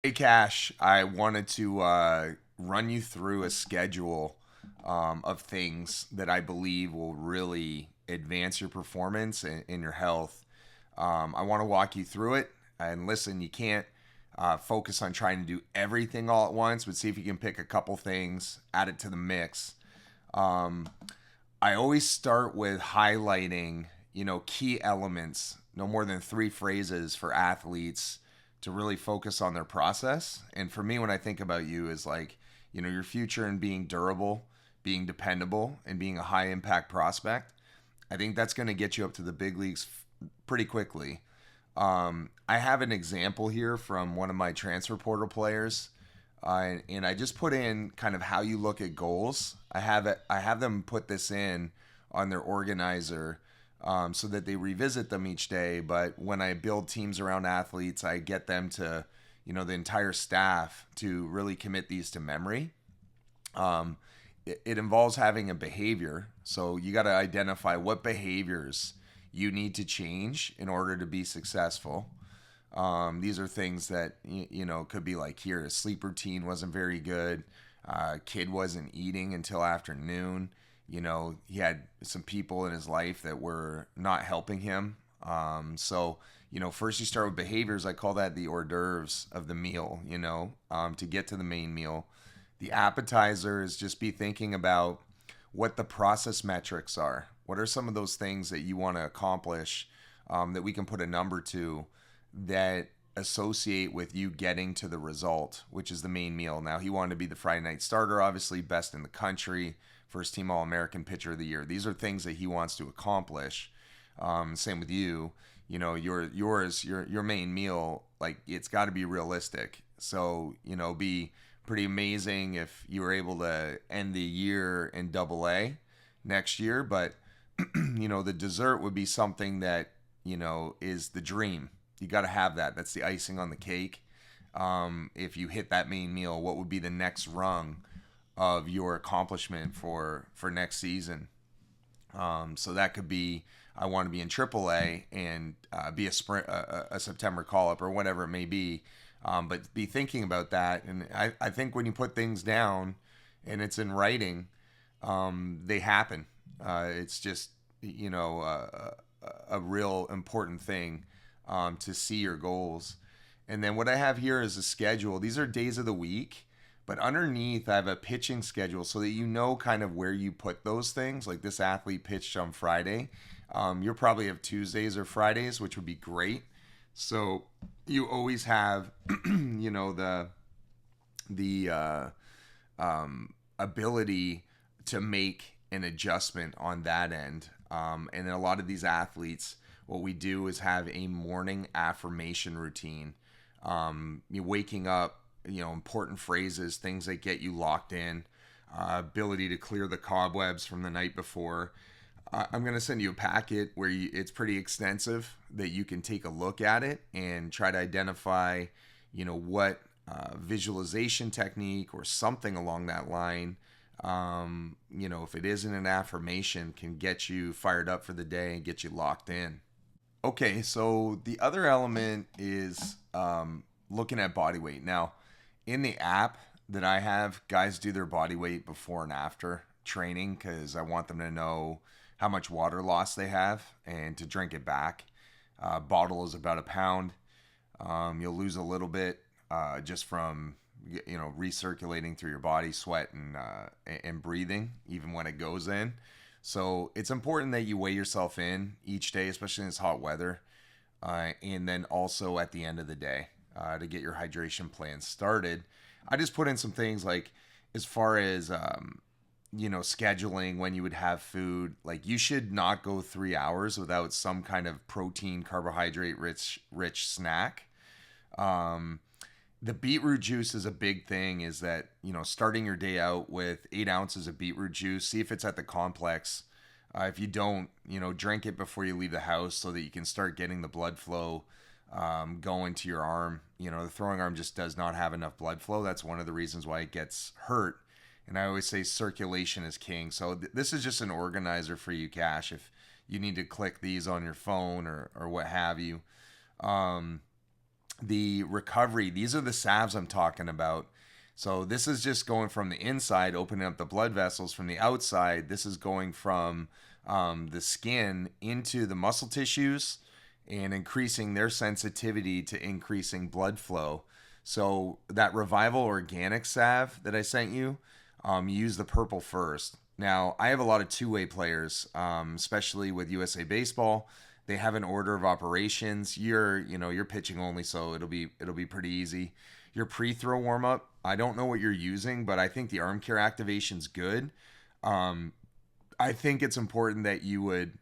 Hey Cash, I wanted to run you through a schedule of things that I believe will really advance your performance and your health. I want to walk you through it. And listen, you can't focus on trying to do everything all at once, but see if you can pick a couple things, add it to the mix. Um, I always start with highlighting, key elements, no more than three phrases for athletes to really focus on their process. And for me, when I think about you, is like, your future in being durable, being dependable, and being a high impact prospect. I think that's going to get you up to the big leagues pretty quickly. I have an example here from one of my transfer portal players, and I just put in kind of how you look at goals. I have them put this in on their organizer, so that they revisit them each day. But when I build teams around athletes, I get them to, the entire staff to really commit these to memory. Um, it involves having a behavior. So you got to identify what behaviors you need to change in order to be successful. These are things that could be like, here, his sleep routine wasn't very good. Kid wasn't eating until afternoon. He had some people in his life that were not helping him. First you start with behaviors. I call that the hors d'oeuvres of the meal. To get to the main meal. The appetizer is just be thinking about what the process metrics are. What are some of those things that you want to accomplish, that we can put a number to, that associate with you getting to the result, which is the main meal. Now, he wanted to be the Friday night starter, obviously, best in the country, first team All American pitcher of the year. These are things that he wants to accomplish. Same with you. Your main meal, like, it's got to be realistic. So, be pretty amazing if you were able to end the year in Double A next year. But the dessert would be something that is the dream. You got to have that. That's the icing on the cake. If you hit that main meal, what would be the next rung of your accomplishment for next season? So that could be, I want to be in AAA and be a September call up or whatever it may be. But be thinking about that. And I think when you put things down and it's in writing, they happen. It's just a real important thing, to see your goals. And then what I have here is a schedule. These are days of the week, but underneath I have a pitching schedule so that kind of where you put those things. Like, this athlete pitched on Friday. You'll probably have Tuesdays or Fridays, which would be great. So you always have, the ability to make an adjustment on that end. And then a lot of these athletes, what we do is have a morning affirmation routine. You waking up, important phrases, things that get you locked in, ability to clear the cobwebs from the night before. I'm going to send you a packet where it's pretty extensive, that you can take a look at it and try to identify, what visualization technique or something along that line, if it isn't an affirmation, can get you fired up for the day and get you locked in. Okay, so the other element is, looking at body weight. Now, in the app that I have, guys do their body weight before and after training because I want them to know how much water loss they have and to drink it back. Bottle is about a pound. You'll lose a little bit, just from recirculating through your body, sweat and breathing, even when it goes in. So it's important that you weigh yourself in each day, especially in this hot weather, and then also at the end of the day, to get your hydration plan started. I just put in some things like, as far as scheduling when you would have food. Like, you should not go 3 hours without some kind of protein, carbohydrate rich snack. The beetroot juice is a big thing. Is that, starting your day out with 8 ounces of beetroot juice. See if it's at the complex. If you don't, drink it before you leave the house so that you can start getting the blood flow going to your arm. The throwing arm just does not have enough blood flow. That's one of the reasons why it gets hurt. And I always say circulation is king. So this is just an organizer for you, Cash, if you need to click these on your phone or what have you. The recovery, these are the salves I'm talking about. So this is just going from the inside, opening up the blood vessels. From the outside, this is going from the skin into the muscle tissues and increasing their sensitivity to increasing blood flow. So that Revival Organic salve that I sent you, you use the purple first. Now I have a lot of two-way players, especially with USA Baseball. They have an order of operations. You're pitching only, so it'll be pretty easy. Your pre-throw warm up, I don't know what you're using, but I think the arm care activation's good. Um, I think it's important that you would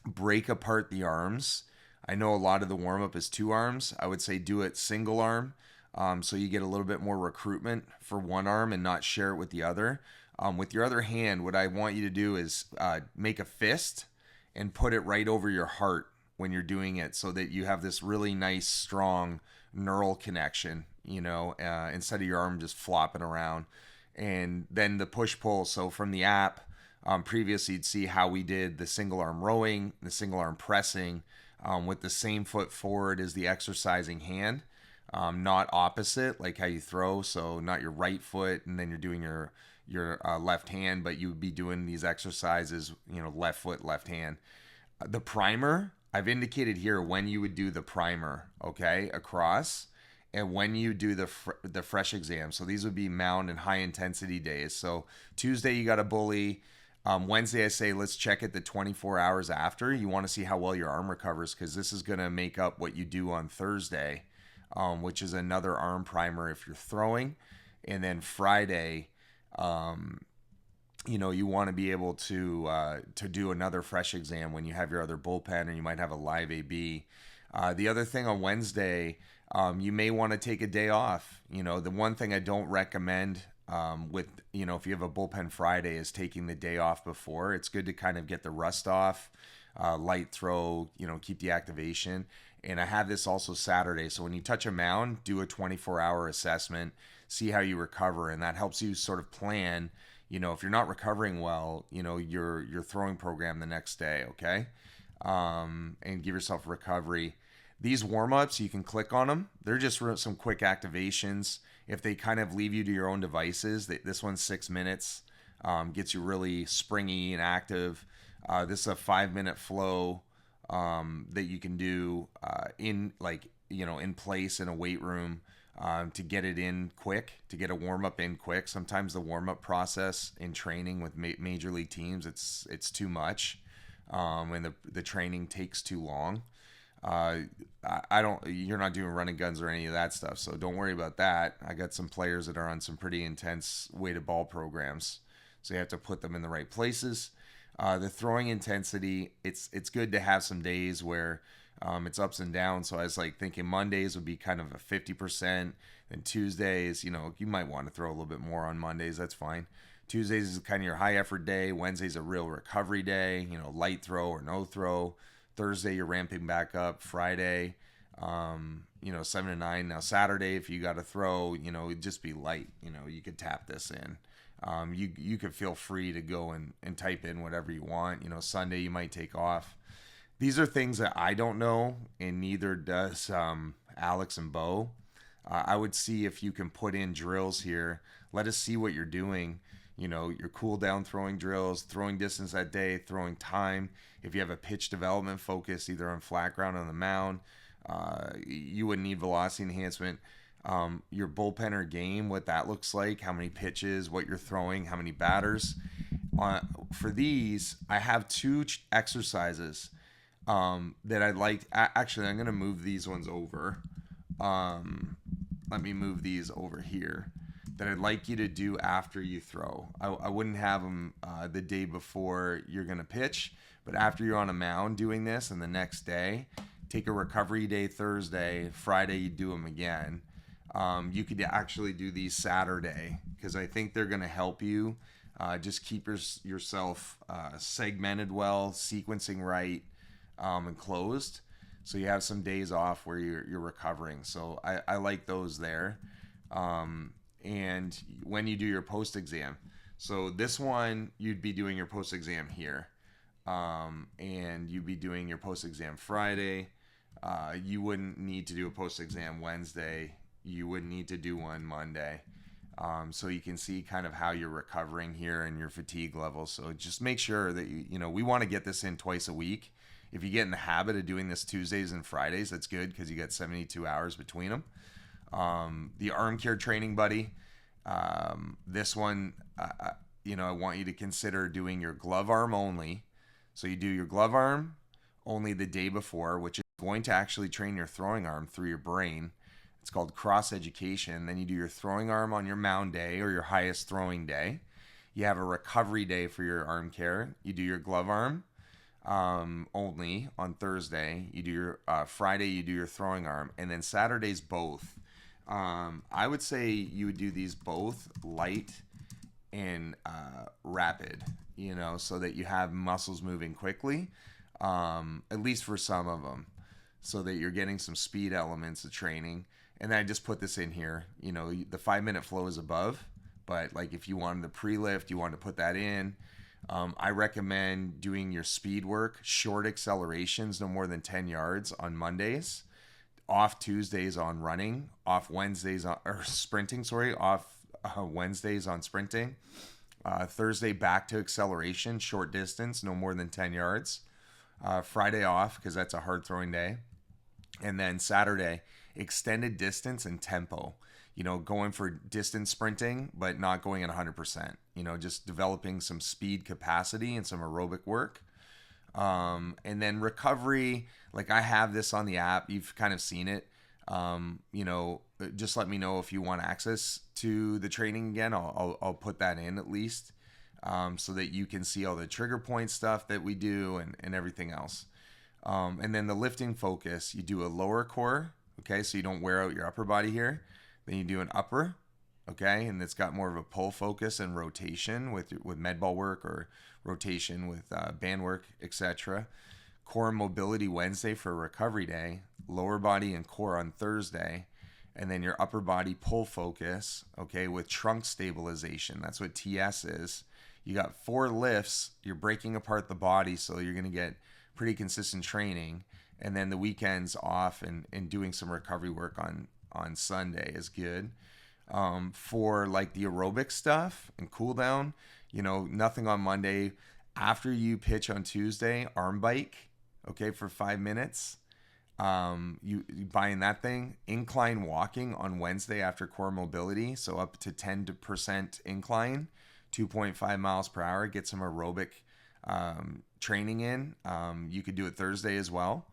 break apart the arms. I know a lot of the warm up is two arms. I would say do it single arm, so you get a little bit more recruitment for one arm and not share it with the other. With your other hand, what I want you to do is make a fist and put it right over your heart when you're doing it, so that you have this really nice, strong neural connection, instead of your arm just flopping around. And then the push pull. So from the app, previously you'd see how we did the single arm rowing, the single arm pressing, with the same foot forward as the exercising hand, not opposite like how you throw. So not your right foot and then you're doing your left hand, but you would be doing these exercises, left foot, left hand. The primer, I've indicated here when you would do the primer, okay, across, and when you do the fresh exam. So these would be mound and high intensity days. So Tuesday you got a bully. Wednesday I say let's check it the 24 hours after. You want to see how well your arm recovers, because this is going to make up what you do on Thursday, which is another arm primer if you're throwing. And then Friday, you want to be able to do another fresh exam when you have your other bullpen, or you might have a live AB. The other thing on Wednesday, you may want to take a day off. The one thing I don't recommend if you have a bullpen Friday is taking the day off before. It's good to kind of get the rust off, light throw, keep the activation. And I have this also Saturday. So when you touch a mound, do a 24-hour assessment, see how you recover. And that helps you sort of plan, if you're not recovering well, your throwing program the next day, okay? And give yourself recovery. These warm-ups, you can click on them. They're just some quick activations. If they kind of leave you to your own devices, this one's 6 minutes, gets you really springy and active. This is a 5-minute flow that you can do in place in a weight room, to get it in quick, to get a warm-up in quick. Sometimes the warm-up process in training with major league teams, it's too much, and the training takes too long. You're not doing running guns or any of that stuff, so don't worry about that. I got some players that are on some pretty intense weighted ball programs, so you have to put them in the right places. The throwing intensity, it's good to have some days where it's ups and downs. So I was thinking Mondays would be kind of a 50%, and Tuesdays, you might want to throw a little bit more on Mondays. That's fine. Tuesdays is kind of your high effort day. Wednesday's a real recovery day, light throw or no throw. Thursday, you're ramping back up. Friday, 7 to 9. Now, Saturday, if you got to throw, it'd just be light. You could tap this in. You could feel free to go and type in whatever you want. Sunday, you might take off. These are things that I don't know, and neither does Alex and Bo. I would see if you can put in drills here. Let us see what you're doing. Your cool down throwing drills, throwing distance that day, throwing time. If you have a pitch development focus, either on flat ground or on the mound, you would need velocity enhancement. Your bullpenner game, what that looks like, how many pitches, what you're throwing, how many batters. For these, I have two exercises that I'd like. Actually, I'm going to move these ones over. Let me move these over here, that I'd like you to do after you throw. I wouldn't have them the day before you're going to pitch, but after you're on a mound doing this, and the next day, take a recovery day Thursday, Friday you do them again. You could actually do these Saturday, because I think they're going to help you just keep yourself segmented well, sequencing right, and closed. So you have some days off where you're recovering. So I like those there. And when you do your post exam, so this one you'd be doing your post exam here, and you'd be doing your post exam Friday. You wouldn't need to do a post-exam Wednesday. You wouldn't need to do one Monday. So you can see kind of how you're recovering here and your fatigue levels. So just make sure that we want to get this in twice a week. If you get in the habit of doing this Tuesdays and Fridays, that's good because you get 72 hours between them. The arm care training buddy, this one, I want you to consider doing your glove arm only. So you do your glove arm only the day before, which is going to actually train your throwing arm through your brain. It's called cross education. Then you do your throwing arm on your mound day or your highest throwing day. You have a recovery day for your arm care. You do your glove arm only on Thursday. You do your Friday, you do your throwing arm. And then Saturdays, both. I would say you would do these both light and rapid, so that you have muscles moving quickly, at least for some of them, so that you're getting some speed elements of training. And then I just put this in here, the 5-minute flow is above, but like if you wanted the pre-lift, you want to put that in. I recommend doing your speed work, short accelerations, no more than 10 yards on Mondays, off Tuesdays on running, off Wednesdays on, or sprinting, sorry, off Wednesdays on sprinting. Thursday back to acceleration, short distance, no more than 10 yards. Friday off because that's a hard throwing day. And then Saturday, extended distance and tempo. Going for distance sprinting, but not going at 100%. Just developing some speed capacity and some aerobic work. And then recovery, like I have this on the app. You've kind of seen it. Just let me know if you want access to the training again. I'll put that in at least, so that you can see all the trigger point stuff that we do and everything else. And then the lifting focus, you do a lower core, okay, so you don't wear out your upper body here. Then you do an upper, okay, and it's got more of a pull focus and rotation with med ball work or rotation with band work, etc. Core mobility Wednesday for recovery day, lower body and core on Thursday, and then your upper body pull focus, okay, with trunk stabilization. That's what TS is. You got 4 lifts, you're breaking apart the body, so you're going to get pretty consistent training. And then the weekends off and doing some recovery work on Sunday is good. For like the aerobic stuff and cool down, nothing on Monday. After you pitch on Tuesday, arm bike, okay, for 5 minutes. You buying that thing. Incline walking on Wednesday after core mobility, so up to 10% incline, 2.5 miles per hour. Get some aerobic training in. You could do it Thursday as well.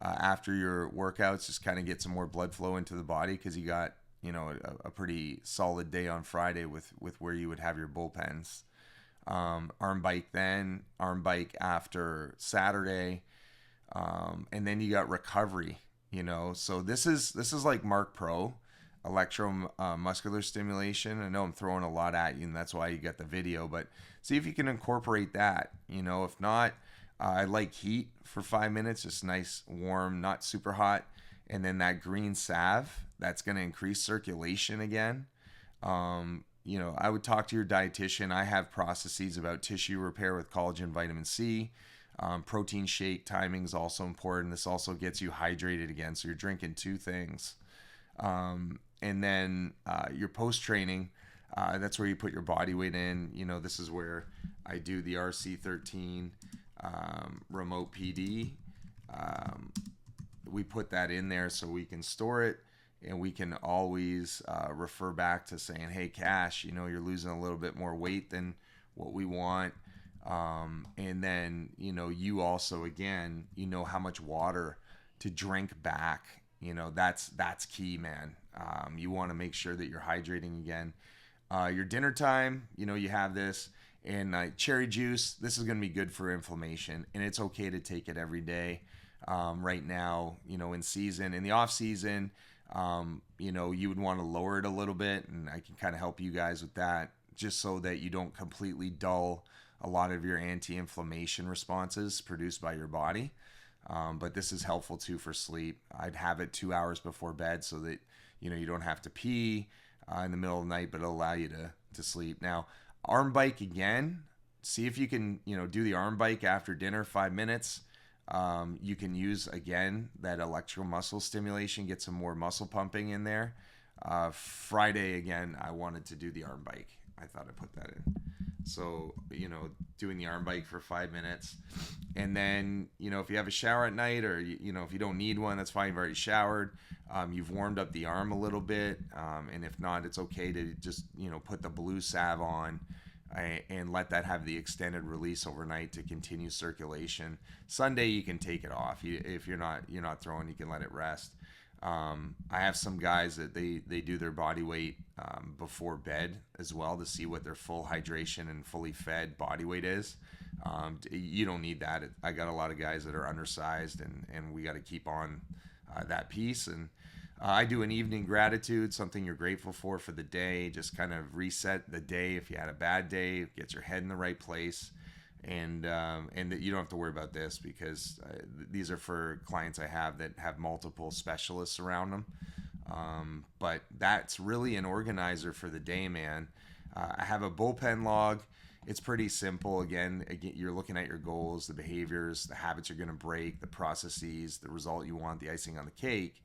After your workouts, just kind of get some more blood flow into the body because you got a pretty solid day on Friday with where you would have your bullpens. Arm bike then, arm bike after Saturday, and then you got recovery. So this is like Mark Pro, electromuscular stimulation. I know I'm throwing a lot at you, and that's why you got the video, but see if you can incorporate that. If not, I like heat for 5 minutes, just nice, warm, not super hot. And then that green salve, that's going to increase circulation again. I would talk to your dietitian. I have processes about tissue repair with collagen, vitamin C. Protein shake timing is also important. This also gets you hydrated again. So you're drinking 2 things. And then your post-training, that's where you put your body weight in. This is where I do the RC13 remote PD. We put that in there so we can store it, and we can always refer back to saying, hey, Kash, you're losing a little bit more weight than what we want. And then, you also, again, how much water to drink back. That's key, man. You want to make sure that you're hydrating again. Your dinner time, you have this. And cherry juice, this is going to be good for inflammation, and it's okay to take it every day. Right now, in season, in the off season, you would want to lower it a little bit, and I can kind of help you guys with that, just so that you don't completely dull a lot of your anti-inflammation responses produced by your body. But this is helpful too for sleep. I'd have it 2 hours before bed so that you don't have to pee in the middle of the night, but it'll allow you to sleep. Now, arm bike again. See if you can do the arm bike after dinner, 5 minutes. You can use, again, that electrical muscle stimulation, get some more muscle pumping in there. Friday, again, I wanted to do the arm bike. I thought I put that in. So, doing the arm bike for 5 minutes. And then, if you have a shower at night, or, if you don't need one, that's fine. You've already showered. You've warmed up the arm a little bit. And if not, it's okay to just, put the blue salve on and let that have the extended release overnight to continue circulation. Sunday, you can take it off. If you're not throwing, you can let it rest. I have some guys that they do their body weight before bed as well, to see what their full hydration and fully fed body weight is. You don't need that. I got a lot of guys that are undersized, and we got to keep on that piece. And I do an evening gratitude, something you're grateful for the day. Just kind of reset the day. If you had a bad day, get your head in the right place. And that you don't have to worry about this, because these are for clients I have that have multiple specialists around them. But that's really an organizer for the day, man. I have a bullpen log. It's pretty simple. Again, you're looking at your goals, the behaviors, the habits you're going to break, the processes, the result you want, the icing on the cake.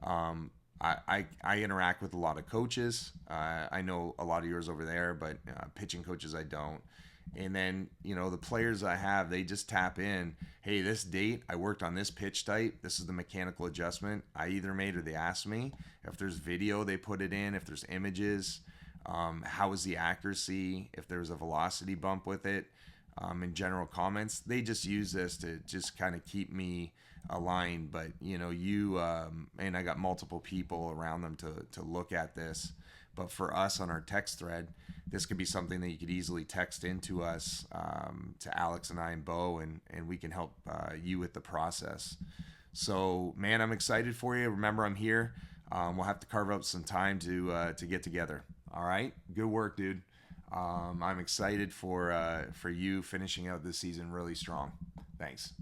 I interact with a lot of coaches. I know a lot of yours over there, but pitching coaches I don't. And then, the players I have, they just tap in. Hey, this date, I worked on this pitch type. This is the mechanical adjustment I either made or they asked me. If there's video, they put it in. If there's images, how is the accuracy? If there's a velocity bump with it, in general comments, they just use this to just kind of keep me aligned. But, and I got multiple people around them to look at this. But for us on our text thread, this could be something that you could easily text into us, to Alex and I and Bo, and we can help you with the process. So, man, I'm excited for you. Remember, I'm here. We'll have to carve out some time to get together. All right? Good work, dude. I'm excited for you finishing out this season really strong. Thanks.